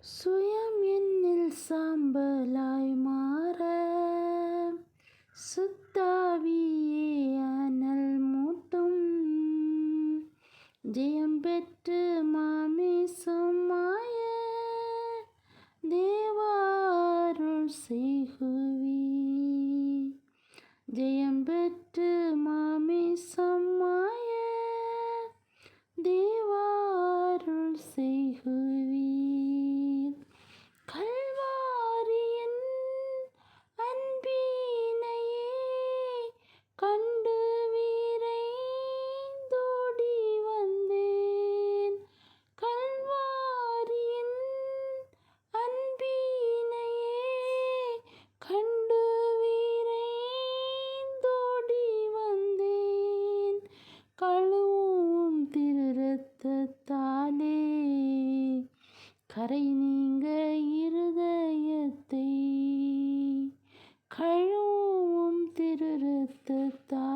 சுயம் என்னில் சாம்பலாய் மாற சுத்தாவியே அனல் மூட்டும். ஜெயம் பெற்று மாமிசம் மாய தேவாருள் செய்குவி. ஜெயம் பெற்று மாமிசம் மாய தேவாருள் செய்குவீர். கல்வாரியின் அன்பினையே கண்டு விரைந்தோடி வந்தேன். கல்வாரியின் அன்பினையே கண்டு விரைந்தோடி வந்தேன். கழுவும் திரு இரத்தத்தாலே கரை நீங்க இருதயத்தை. கழுவும் திரு இரத்தத்தாலே